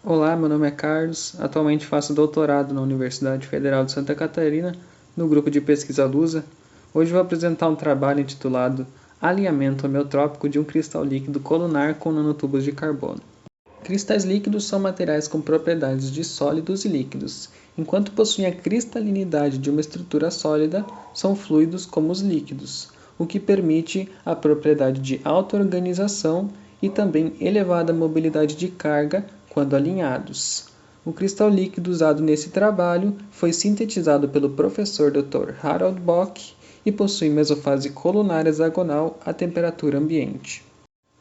Olá, meu nome é Carlos. Atualmente faço doutorado na Universidade Federal de Santa Catarina, no grupo de pesquisa Lusa. Hoje vou apresentar um trabalho intitulado Alinhamento homeotrópico de um cristal líquido colunar com nanotubos de carbono. Cristais líquidos são materiais com propriedades de sólidos e líquidos. Enquanto possuem a cristalinidade de uma estrutura sólida, são fluidos como os líquidos, o que permite a propriedade de auto-organização e também elevada mobilidade de carga quando alinhados. O cristal líquido usado nesse trabalho foi sintetizado pelo professor Dr. Harold Bock e possui mesofase colunar hexagonal a temperatura ambiente.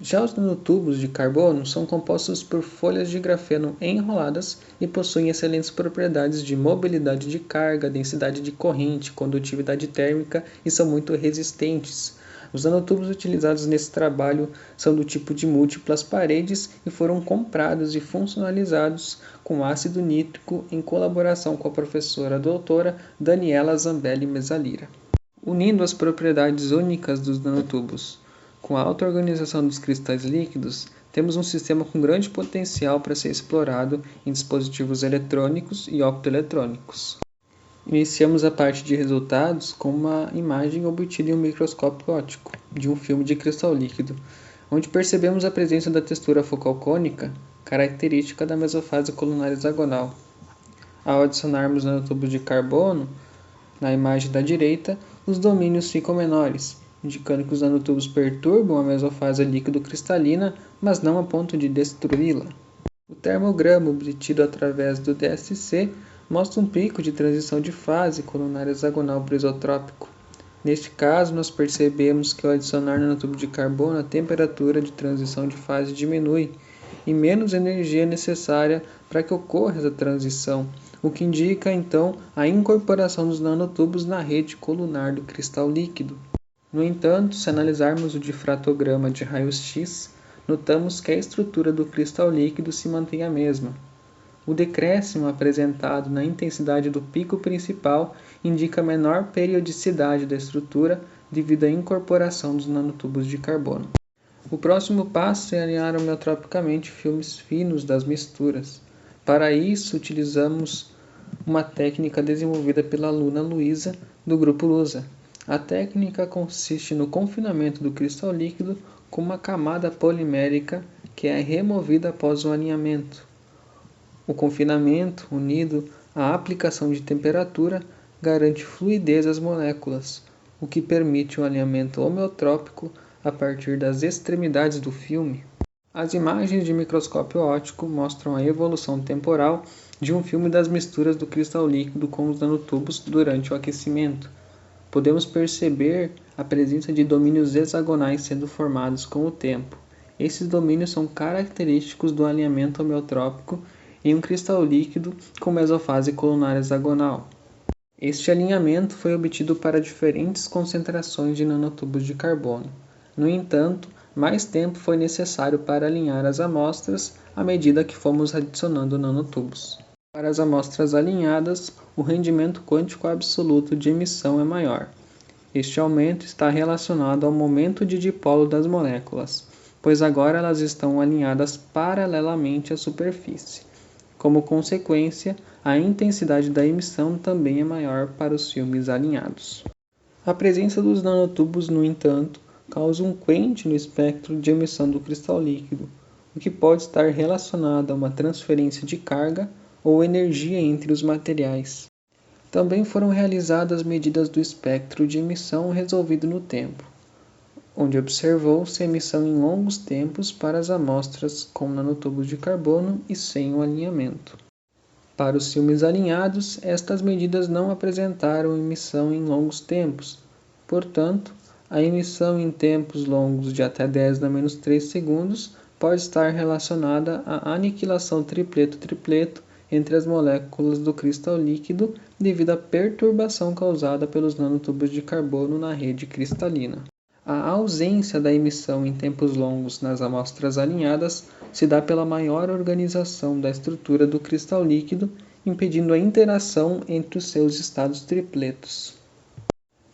Já os nanotubos de carbono são compostos por folhas de grafeno enroladas e possuem excelentes propriedades de mobilidade de carga, densidade de corrente, condutividade térmica e são muito resistentes. Os nanotubos utilizados nesse trabalho são do tipo de múltiplas paredes e foram comprados e funcionalizados com ácido nítrico em colaboração com a professora doutora Daniela Zambelli Mesalira. Unindo as propriedades únicas dos nanotubos com a auto-organização dos cristais líquidos, temos um sistema com grande potencial para ser explorado em dispositivos eletrônicos e optoeletrônicos. Iniciamos a parte de resultados com uma imagem obtida em um microscópio óptico de um filme de cristal líquido, onde percebemos a presença da textura focal cônica, característica da mesofase colunar hexagonal. Ao adicionarmos nanotubos de carbono, na imagem da direita, os domínios ficam menores, indicando que os nanotubos perturbam a mesofase líquido-cristalina, mas não a ponto de destruí-la. O termograma obtido através do DSC mostra um pico de transição de fase colunar hexagonal para isotrópico. Neste caso, nós percebemos que ao adicionar nanotubos de carbono, a temperatura de transição de fase diminui e menos energia é necessária para que ocorra essa transição, o que indica então a incorporação dos nanotubos na rede colunar do cristal líquido. No entanto, se analisarmos o difratograma de raios-x, notamos que a estrutura do cristal líquido se mantém a mesma. O decréscimo apresentado na intensidade do pico principal indica menor periodicidade da estrutura devido à incorporação dos nanotubos de carbono. O próximo passo é alinhar homeotropicamente filmes finos das misturas. Para isso, utilizamos uma técnica desenvolvida pela aluna Luísa, do grupo Lusa. A técnica consiste no confinamento do cristal líquido com uma camada polimérica que é removida após o alinhamento. O confinamento, unido à aplicação de temperatura, garante fluidez às moléculas, o que permite o alinhamento homeotrópico a partir das extremidades do filme. As imagens de microscópio óptico mostram a evolução temporal de um filme das misturas do cristal líquido com os nanotubos durante o aquecimento. Podemos perceber a presença de domínios hexagonais sendo formados com o tempo. Esses domínios são característicos do alinhamento homeotrópico em um cristal líquido com mesofase colunar hexagonal. Este alinhamento foi obtido para diferentes concentrações de nanotubos de carbono. No entanto, mais tempo foi necessário para alinhar as amostras à medida que fomos adicionando nanotubos. Para as amostras alinhadas, o rendimento quântico absoluto de emissão é maior. Este aumento está relacionado ao momento de dipolo das moléculas, pois agora elas estão alinhadas paralelamente à superfície. Como consequência, a intensidade da emissão também é maior para os filmes alinhados. A presença dos nanotubos, no entanto, causa um quente no espectro de emissão do cristal líquido, o que pode estar relacionado a uma transferência de carga ou energia entre os materiais. Também foram realizadas medidas do espectro de emissão resolvido no tempo, onde observou-se a emissão em longos tempos para as amostras com nanotubos de carbono e sem o alinhamento. Para os filmes alinhados, estas medidas não apresentaram emissão em longos tempos. Portanto, a emissão em tempos longos de até 10⁻³ segundos pode estar relacionada à aniquilação tripleto-tripleto entre as moléculas do cristal líquido devido à perturbação causada pelos nanotubos de carbono na rede cristalina. A ausência da emissão em tempos longos nas amostras alinhadas se dá pela maior organização da estrutura do cristal líquido, impedindo a interação entre os seus estados tripletos.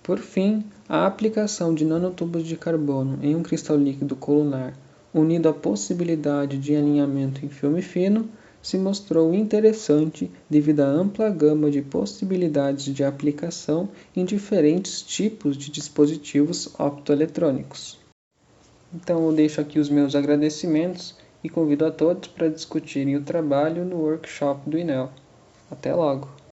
Por fim, a aplicação de nanotubos de carbono em um cristal líquido colunar, unido à possibilidade de alinhamento em filme fino, se mostrou interessante devido à ampla gama de possibilidades de aplicação em diferentes tipos de dispositivos optoeletrônicos. Então eu deixo aqui os meus agradecimentos e convido a todos para discutirem o trabalho no workshop do INEL. Até logo!